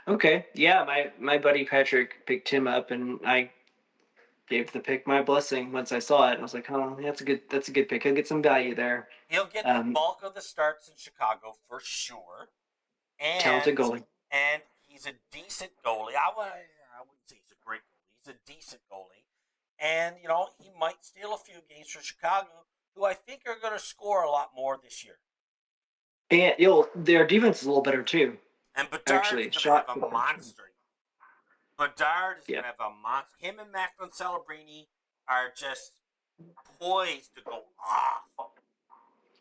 okay, yeah, my buddy Patrick picked him up, and I gave the pick my blessing once I saw it. I was like, oh, that's a good pick. He'll get some value there. He'll get the Um, bulk of the starts in Chicago for sure, Talented and goalie. he's a decent goalie. I wouldn't say he's a great goalie. He's a decent goalie, and he might steal a few games for Chicago, who I think are going to score a lot more this year. And their defense is a little better too. And Bedard's Actually, going to have shot a production. monster. Bedard is Yeah, going to have a monster. Him and Macklin Celebrini are just poised to go off.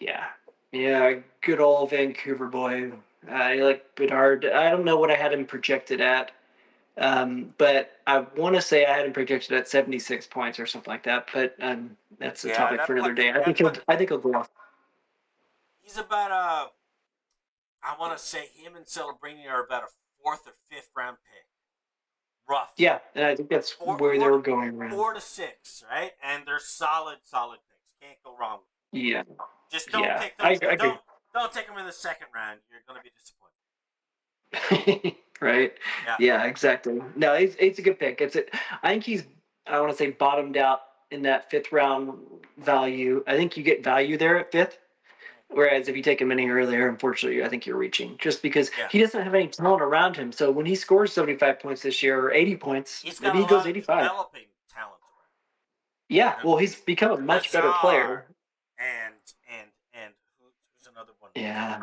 yeah, yeah. Good old Vancouver boy. I like Bedard. I don't know what I had him projected at, but I want to say I had him projected at 76 points or something like that. But that's a Yeah, topic for another day. that puts. I think he'll go off. He's about a. I want to say him and Celebrini are about a fourth or fifth round pick, roughly. Yeah, and I think that's where they were going around. 4 to 6, right? And they're solid picks. Can't go wrong with them. Yeah, Just don't yeah. take them. I agree. Don't take them in the second round. You're going to be disappointed. Right? Yeah. Yeah, exactly. No, it's a good pick. I think he's I want to say bottomed out in that fifth round value. I think you get value there at fifth. Whereas if you take him any earlier, unfortunately, I think you're reaching just because Yeah. he doesn't have any talent around him. So when he scores 75 points this year or 80 points, He's got maybe a he goes lot of 85. developing talent around. Yeah, Yeah. well, he's become a much better Lazar player. and who's another one? Yeah.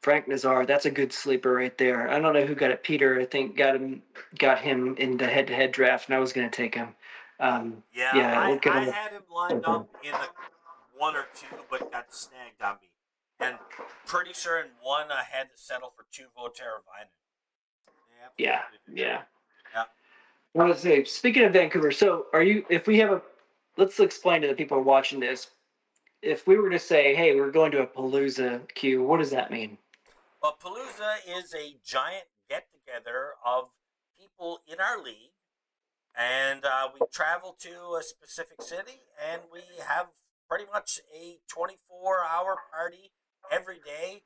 Frank Nazar, that's a good sleeper right there. I don't know who got it. Peter, I think, got him in the head-to-head draft, and I was going to take him. Yeah, Yeah, we'll get I him. had him lined up in the 1 or 2, but got snagged on me. And pretty sure in 1 I had to settle for 2 Voteravainen. Yeah. Yeah. I was say, speaking of Vancouver, so if we have let's explain to the people watching this. If we were to say, hey, we're going to a Palooza Q, what does that mean? Well, Palooza is a giant get-together of people in our league And we travel to a specific city, and we have pretty much a 24-hour party every day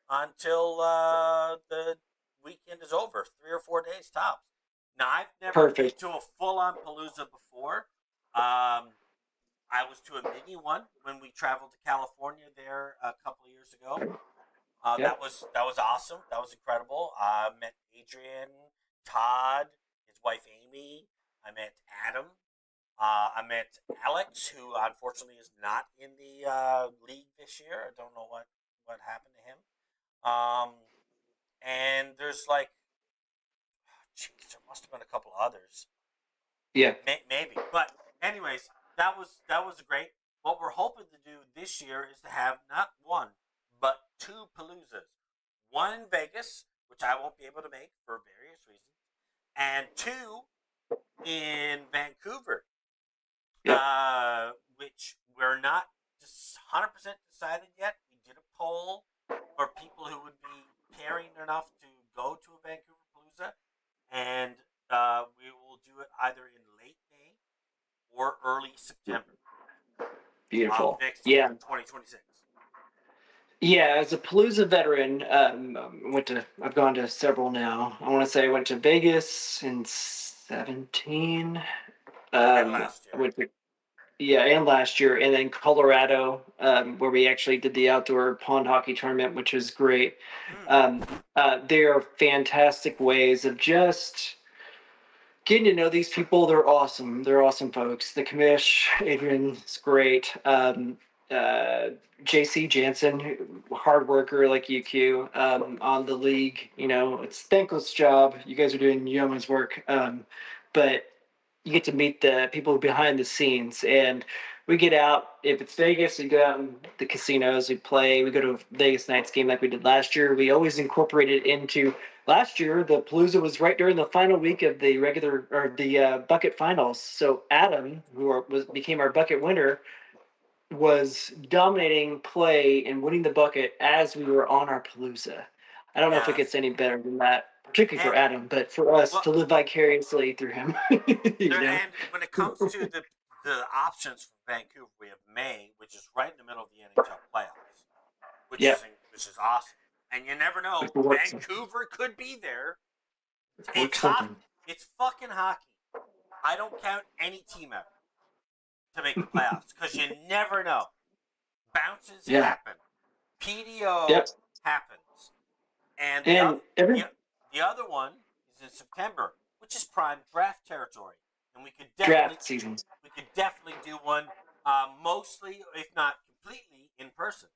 until the weekend is over, 3 or 4 days tops. Now, I've never been Perfect. to a full-on Palooza before. I was to a mini one when we traveled to California there a couple of years ago. Yep. That was awesome. That was incredible. Met Adrian, Todd, his wife Amy. I met Adam. I met Alex, who unfortunately is not in the league this year. I don't know what happened to him. And there's like, jeez, there must have been a couple others. Yeah. Maybe. But anyways, that was great. What we're hoping to do this year is to have not one, but two Paloozas. One in Vegas, which I won't be able to make for various reasons, and two in Vancouver, Yep. which we're not 100% decided yet. We did a poll for people who would be caring enough to go to a Vancouver Palooza, and we will do it either in late May or early September of Beautiful. next year, Yeah. 2026. Yeah, as a Palooza veteran, I've gone to several now. I want to say I went to Vegas in 17. And Um, last I year. went to Yeah, and last year, and then Colorado, where we actually did the outdoor pond hockey tournament, which was great. Mm, Um, they are fantastic ways of just getting to know these people. They're awesome. They're awesome folks. The commish, Adrian's great. Uh, JC Jansen, hard worker like UQ, on the league. You know, it's a thankless job. You guys are doing yeoman's work. But you get to meet the people behind the scenes, and we get out. If it's Vegas, we go out in the casinos, we play, we go to a Vegas Knights game like we did last year. We always incorporate it into last year. The Palooza was right during the final week of the regular or the bucket finals. So Adam, became our bucket winner, was dominating play and winning the bucket as we were on our Palooza. I don't know if it yes. gets any better than that, particularly for And Adam, but for us well, to live vicariously through him, you there, know. and when it comes to the options for Vancouver, we have May, which is right in the middle of the NHL playoffs, Yeah, which is awesome. And you never if know, it works, Vancouver could be there. It's works hockey. something. It's fucking hockey. I don't count any team out to make the playoffs because you never know. Bounces Yeah, happen. PDO yep. happens. And And every the other one is in September, which is prime draft territory, and draft season. we could definitely do one, mostly if not completely in person.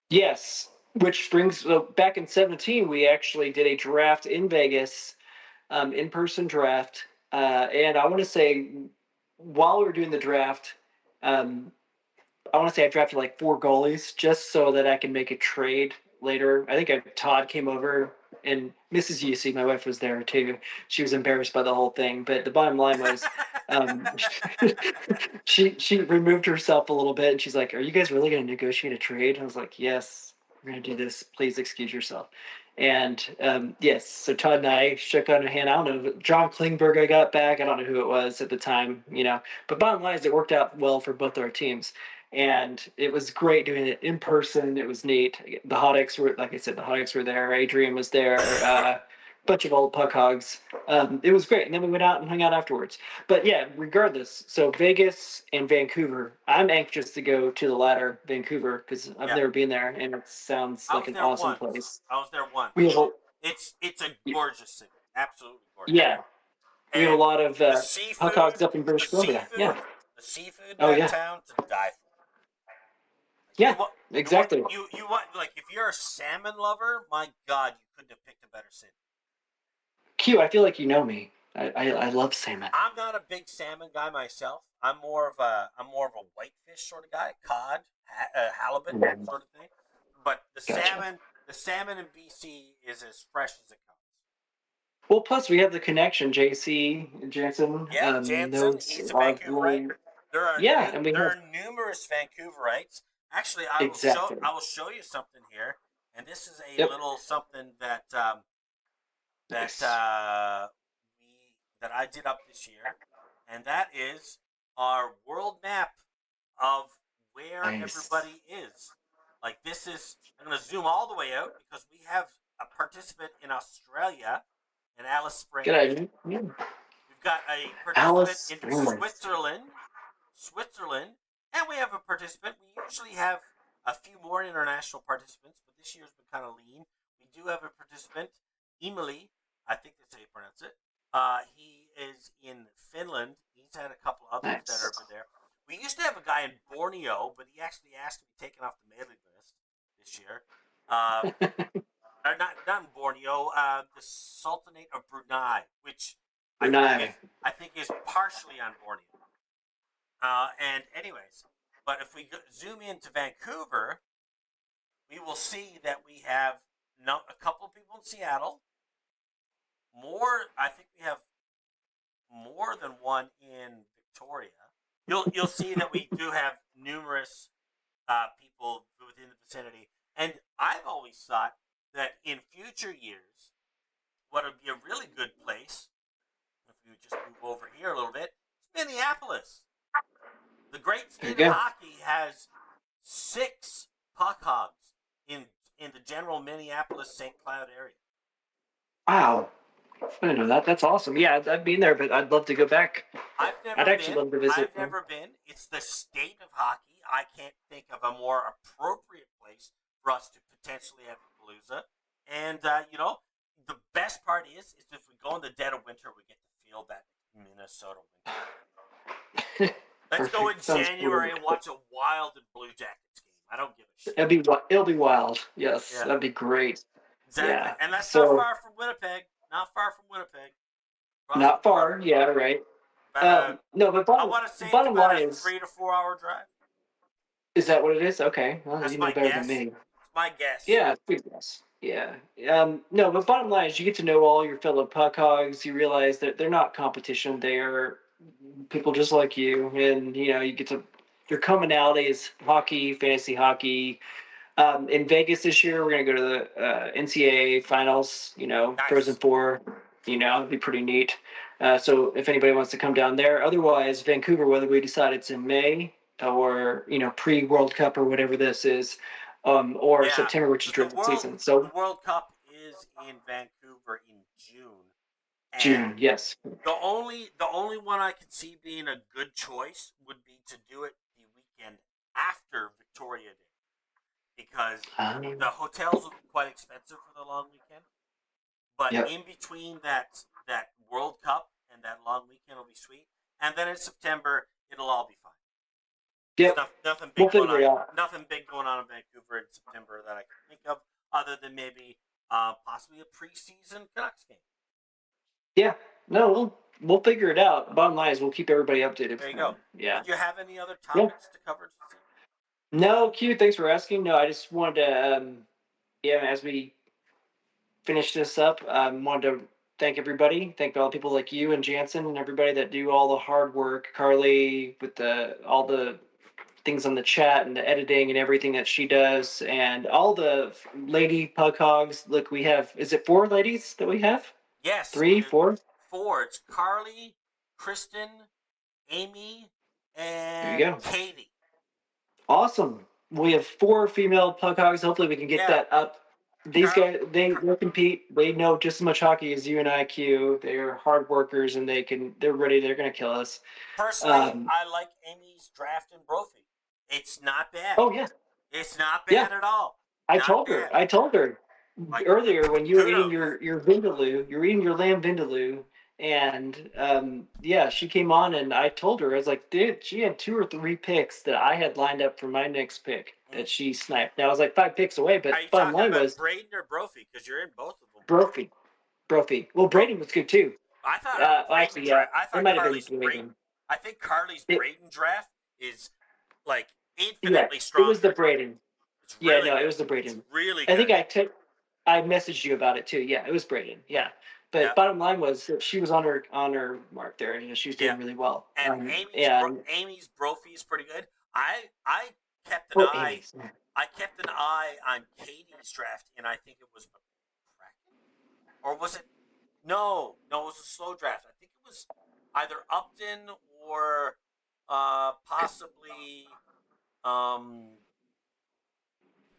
Yes, which brings back in 17, we actually did a draft in Vegas, in-person draft. And I want to say, while we were doing the draft, um, I want to say I drafted like four goalies just so that I can make a trade later. I think Todd came over and Mrs. Yusey, my wife, was there too. She was embarrassed by the whole thing, but the bottom line was, um, she removed herself a little bit and she's like, "Are you guys really going to negotiate a trade?" I was like, "Yes, we're going to do this. Please excuse yourself." And yes, so Todd and I shook on a hand. I don't know, John Klingberg I got back. I don't know who it was at the time, you know. But bottom line is it worked out well for both our teams. And it was great doing it in person. It was neat. The Hotix were, like I said, the Hotix were there. Adrian was there. Bunch of old puck hogs. It was great. And then we went out and hung out afterwards. But yeah, regardless, so Vegas and Vancouver. I'm anxious to go to the latter, Vancouver, because I've Yeah, never been there, and it sounds I like was an there awesome once. place. I was there once. We have a, It's a gorgeous city, absolutely gorgeous, yeah, we have a and lot of the puck hogs seafood, up in the British Columbia. Yeah. seafood, the seafood in Oh that yeah. town to die for. Yeah. Exactly. You want, like, if you're a salmon lover, my God, you couldn't have picked a better city. Q, I feel like you know me. I love salmon. I'm not a big salmon guy myself. I'm more of a whitefish sort of guy, cod, halibut, that sort of thing. But Gotcha. the salmon in BC is as fresh as it comes. Well, plus we have the connection. JC Jansen Yeah, Jansen, knows he's a our Vancouverite. really, There are yeah, and we there have are numerous Vancouverites. Actually, exactly. I will show you something here, and this is a Yep. little something that that Nice. that I did up this year, and that is our world map of where Nice. everybody is. Like this is, I'm going to zoom all the way out because we have a participant in Australia, in Alice Good Springs. idea. Yeah. We've got a participant Alice in Springs. Switzerland, and we have a participant. We usually have a few more international participants, but this year's been kind of lean. We do have a participant, Emily, I think that's how you pronounce it. He is in Finland. He's had a couple others that are Nice. over there. We used to have a guy in Borneo, but he actually asked to be taken off the mailing list this year. Uh, or not in Borneo, the Sultanate of Brunei, which I think is Brunei. I think is partially on Borneo. And anyways, but if we zoom into Vancouver, we will see that we have a couple of people in Seattle. More, I think we have more than one in Victoria. You'll see that we do have numerous people within the vicinity, and I've always thought that in future years, what would be a really good place, if we would just move over here a little bit, is Minneapolis. The great There you state of go. hockey has 6 puck hogs in the general Minneapolis St. Cloud area. Wow. I didn't know that. That's awesome. Yeah, I've been there, but I'd love to go back. I've I'd never actually been. love to visit. I've never been. It's the state of hockey. I can't think of a more appropriate place for us to potentially have a palooza. And the best part is if we go in the dead of winter, we get to feel that Minnesota winter. Let's go in Perfect. Sounds January brilliant. and watch a Wild and Blue Jackets game. I don't give a shit. It'll be wild. Yes, Yeah, that'd be great. exactly. Yeah. And that's not So far from Winnipeg. Not far from Winnipeg. Across the not border. far. Yeah, right. About a, No, but I want to say it's bottom about line a is 3 to 4 hour drive. is that what it is? Okay. Well, That's you know my better than guess. me. It's my guess. Yeah, good guess. Yeah. No, but bottom line is you get to know all your fellow puck hogs. You realize that they're not competition. They are people just like you, and you get to your commonality is hockey, fantasy hockey. In Vegas this year, we're gonna go to the NCAA finals. Frozen Nice. Four. It'd be pretty neat. So if anybody wants to come down there, otherwise Vancouver, whether we decide it's in May or pre World Cup or whatever this is, or Yeah, September, which is because the during the world season. the So World Cup is in Vancouver in June, and June, yes. the only one I could see being a good choice would be to do it the weekend after Victoria Day, because Um, the hotels will be quite expensive for the long weekend. But yep. in between that World Cup and that long weekend will be sweet, and then in September it'll all be fine. There's Yep. nothing We'll big going figure on. it out. Nothing big going on in Vancouver in September that I can think of, other than maybe possibly a preseason Canucks game. Yeah. No, we'll figure it out. Bottom line is we'll keep everybody updated. There you go. Yeah. Did you have any other Yeah. topics to cover? No, Q. Thanks for asking. No, I just wanted to. Yeah, as we finish this up, wanted to thank everybody. Thank all the people like you and Jansen and everybody that do all the hard work. Carly with all the things on the chat and the editing and everything that she does, and all the lady pug hogs. Look, we have. Is it 4 ladies that we have? Yes, 3, 4. 4. It's Carly, Kristen, Amy, There you and go. Katie. Awesome. We have 4 female pug hogs. Hopefully, we can get Yeah, that up. These Carl. guys, they compete. They know just as much hockey as you and IQ. They're hard workers, and they're ready. They're gonna kill us. Personally, Um, I like Amy's draft and Brophy. It's not bad. oh yeah, It's not yeah. bad at all. I Not told her. bad. I told her Like earlier when you were eating kudos. your vindaloo. You were eating your lamb vindaloo, and yeah, she came on, and I told her I was like, dude, she had 2 or 3 picks that I had lined up for my next pick that she sniped. Now I was like 5 picks away, Are but you bottom talking line about was Braden or Brophy? Because you're in both of them. Brophy. Brophy. Well, Bro, Braden was good too. I thought Braden Actually, yeah, draft. I it thought might have been Carly's Braden. Braden. I think Carly's It, Braden draft is like yeah, infinitely it was the stronger. Braden. It's Yeah, really no, it good. was the It's Braden. really I think good. I messaged you about it too. Yeah, it was Braden. Yeah, but Yep. bottom line was that she was on her mark there, and she was doing Yep. really well. And And Amy's Brophy is pretty good. I kept an oh, eye. Amy's. I kept an eye on Katie's draft, and I think it was McCracken, or was it? No, it was a slow draft. I think it was either Upton or possibly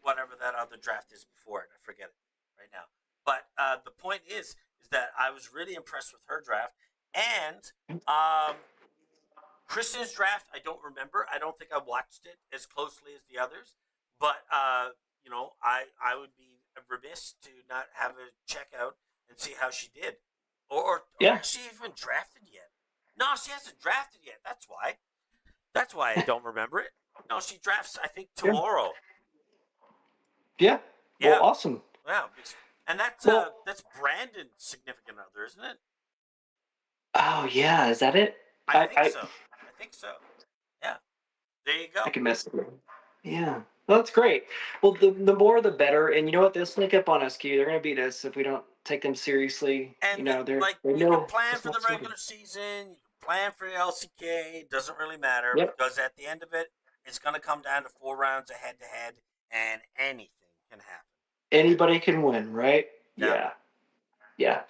whatever that other draft is before it. I forget it right now. But the point is that I was really impressed with her draft. And Kristen's draft, I don't remember. I don't think I watched it as closely as the others. But, I would be remiss to not have a check out and see how she did. Or Yeah. has she even drafted yet? No, she hasn't drafted yet. That's why. That's why I don't remember it. No, she drafts, I think, tomorrow. Yeah. Yeah. Well, awesome. Yeah. And that's Brandon's significant other, isn't it? Oh yeah, is that it? I think so. I think so. Yeah. There you go. I can mess with it. Yeah. Well, that's great. Well, the more the better. And you know what? They'll sneak up on us, Q. They're going to beat us if we don't take them seriously. And you know, you can plan for the regular season, you can plan for LCK. It doesn't really matter because at the end of it, it's going to come down to 4 rounds of head to head, and anything can happen. Anybody can win, right? Yeah.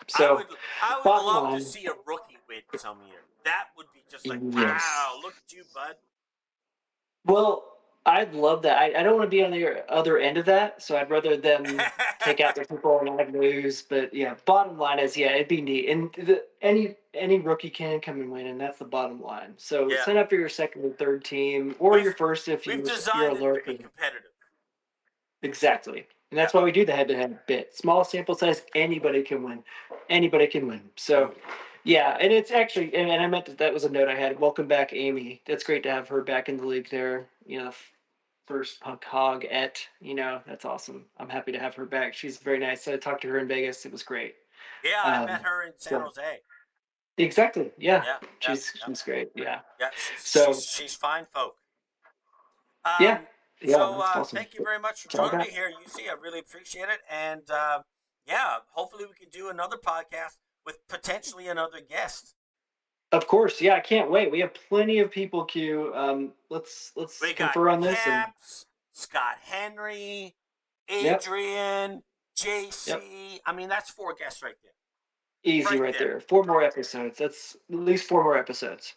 So I would love to see a rookie win some year. That would be just like, wow, look at you, bud. Well, I'd love that. I don't want to be on the other end of that, so I'd rather them take out their people and I lose. But yeah, bottom line is, it'd be neat. And any rookie can come and win, and that's the bottom line. So sign up for your second or third team, or your first if you're alert. To be competitive. Exactly. And that's why we do the head-to-head bit. Small sample size, anybody can win. Anybody can win. So, yeah, and it's actually, and I meant that was a note I had. Welcome back, Amy. That's great to have her back in the league there. You know, first Puck Hog that's awesome. I'm happy to have her back. She's very nice. I talked to her in Vegas. It was great. Yeah, I met her in San Jose. Exactly. Yeah. She's great. Yeah. Yeah. She's fine folk. Awesome. Thank you very much for joining me here, UC. I really appreciate it. And hopefully we can do another podcast with potentially another guest. Of course, I can't wait. We have plenty of people, Q. Let's confer on this. Scott Henry, Adrian, JC. Yep. I mean, that's 4 guests right there. Easy right there. 4 more episodes. That's at least 4 more episodes.